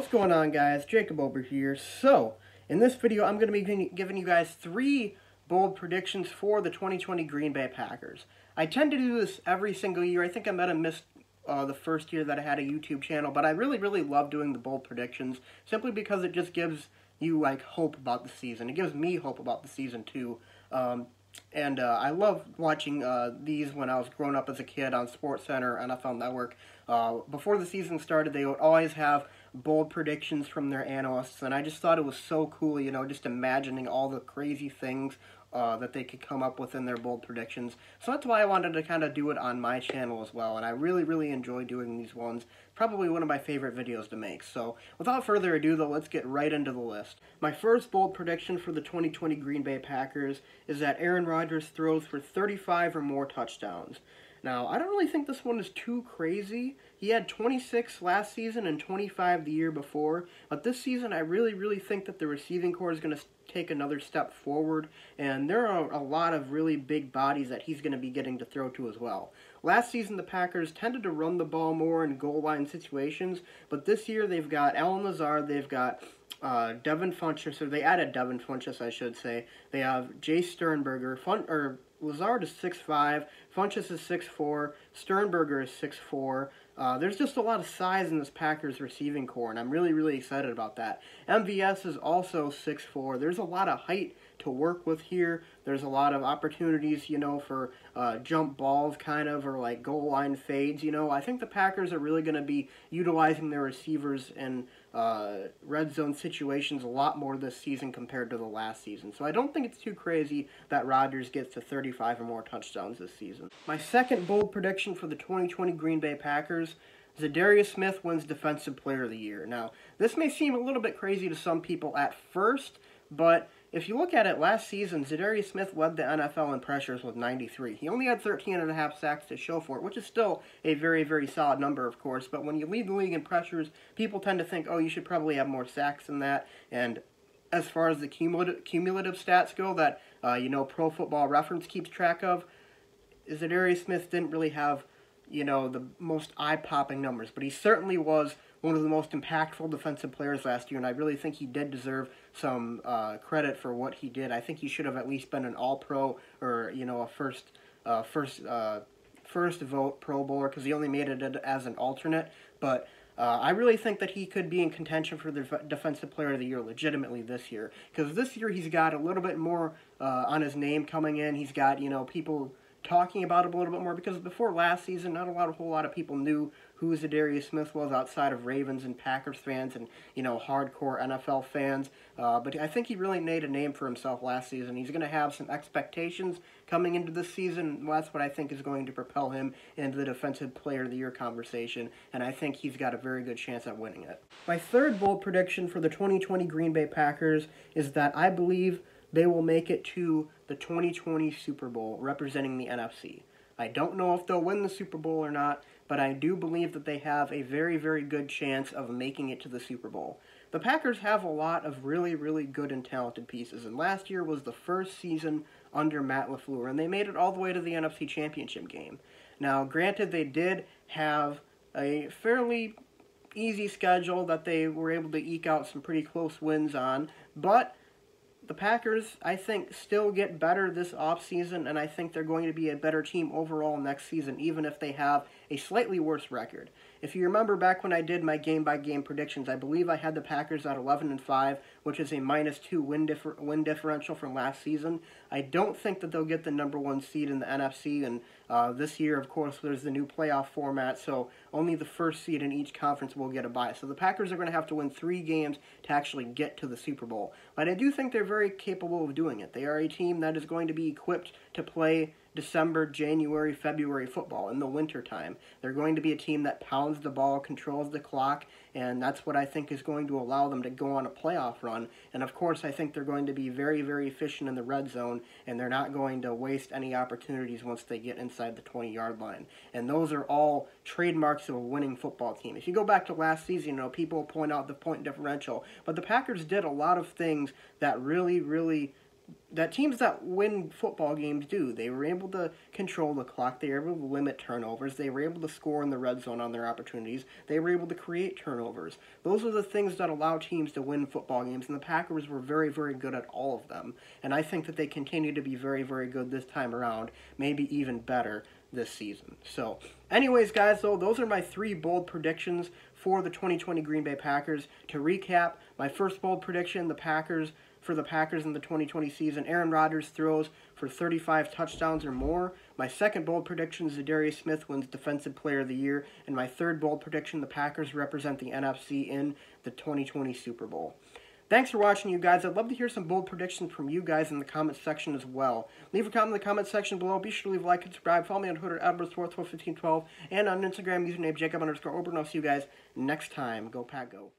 What's going on, guys? Jacob over here. So, in this video, I'm going to be giving you guys 3 bold predictions for the 2020 Green Bay Packers. I tend to do this every single year. I think I might have missed the first year that I had a YouTube channel, but I really love doing the bold predictions simply because it just gives you, like, hope about the season. It gives me hope about the season, too. I love watching these when I was growing up as a kid on SportsCenter, NFL Network. Before the season started, they would always have bold predictions from their analysts, and I just thought it was so cool, you know, just imagining all the crazy things that they could come up with in their bold predictions. So that's why I wanted to kind of do it on my channel as well, and I really enjoy doing these ones. Probably one of my favorite videos to make. So without further ado, though, let's get right into the list. My first bold prediction for the 2020 Green Bay Packers is that Aaron Rodgers throws for 35 or more touchdowns. Now, I don't really think this one is too crazy. He had 26 last season and 25 the year before, but this season I really think that the receiving core is going to take another step forward, and there are a lot of really big bodies that he's going to be getting to throw to as well. Last season, the Packers tended to run the ball more in goal line situations, but this year they've got Allen Lazard, they've got Devin Funchess, or they added Devin Funchess, I should say. They have Jace Sternberger. Lazard is 6'5", Funchess is 6'4", Sternberger is 6'4". There's just a lot of size in this Packers receiving core, and I'm really excited about that. MVS is also 6'4". There's a lot of height to work with here. There's a lot of opportunities, you know, for jump balls kind of, or like goal line fades, you know. I think the Packers are really going to be utilizing their receivers in red zone situations a lot more this season compared to the last season. So I don't think it's too crazy that Rodgers gets to 35 or more touchdowns this season. My second bold prediction for the 2020 Green Bay Packers: Za'Darius Smith wins Defensive Player of the Year. Now, this may seem a little bit crazy to some people at first, but if you look at it, last season, Za'Darius Smith led the NFL in pressures with 93. He only had 13.5 sacks to show for it, which is still a very solid number, of course. But when you lead the league in pressures, people tend to think, oh, you should probably have more sacks than that. And as far as the cumulative stats go that, you know, Pro Football Reference keeps track of, Za'Darius Smith didn't really have, you know, the most eye-popping numbers, but he certainly was one of the most impactful defensive players last year, and I really think he did deserve some credit for what he did. I think he should have at least been an All-Pro, or, you know, a first vote Pro Bowler, because he only made it as an alternate. But I really think that he could be in contention for the Defensive Player of the Year legitimately this year, because this year he's got a little bit more on his name coming in. He's got, you know, people talking about him a little bit more, because before last season, not a whole lot of people knew who Za'Darius Smith was outside of Ravens and Packers fans and, you know, hardcore NFL fans. But I think he really made a name for himself last season. He's going to have some expectations coming into this season. That's what I think is going to propel him into the Defensive Player of the Year conversation, and I think he's got a very good chance at winning it. My third bold prediction for the 2020 Green Bay Packers is that I believe they will make it to the 2020 Super Bowl representing the NFC. I don't know if they'll win the Super Bowl or not, but I do believe that they have a very good chance of making it to the Super Bowl. The Packers have a lot of really good and talented pieces, and last year was the first season under Matt LaFleur, and they made it all the way to the NFC Championship game. Now, granted, they did have a fairly easy schedule that they were able to eke out some pretty close wins on, but the Packers, I think, still get better this offseason, and I think they're going to be a better team overall next season, even if they have a slightly worse record. If you remember back when I did my game-by-game predictions, I believe I had the Packers at 11-5, which is a -2 win differential from last season. I don't think that they'll get the #1 seed in the NFC, and this year, of course, there's the new playoff format, so only the first seed in each conference will get a bye. So the Packers are going to have to win 3 games to actually get to the Super Bowl. But I do think they're very capable of doing it. They are a team that is going to be equipped to play December, January, February football in the winter time. They're going to be a team that pounds the ball, controls the clock, and that's what I think is going to allow them to go on a playoff run. And of course, I think they're going to be very efficient in the red zone, and they're not going to waste any opportunities once they get inside the 20-yard line. And those are all trademarks of a winning football team. If you go back to last season, you know, people point out the point differential, but the Packers did a lot of things that really that teams that win football games do. They were able to control the clock. They were able to limit turnovers. They were able to score in the red zone on their opportunities. They were able to create turnovers. Those are the things that allow teams to win football games, and the Packers were very, very good at all of them. And I think that they continue to be very, very good this time around, maybe even better this season. So, anyways, guys, though, those are my 3 bold predictions for the 2020 Green Bay Packers. To recap, my first bold prediction, for the Packers in the 2020 season, Aaron Rodgers throws for 35 touchdowns or more. My second bold prediction, Zadarius Smith wins Defensive Player of the Year. And my third bold prediction, the Packers represent the NFC in the 2020 Super Bowl. Thanks for watching, you guys. I'd love to hear some bold predictions from you guys in the comment section as well. Leave a comment in the comment section below. Be sure to leave a like and subscribe. Follow me on Twitter, @BoldestWorth1512, and on Instagram, username Jacob_Ober. And I'll see you guys next time. Go Pack, go.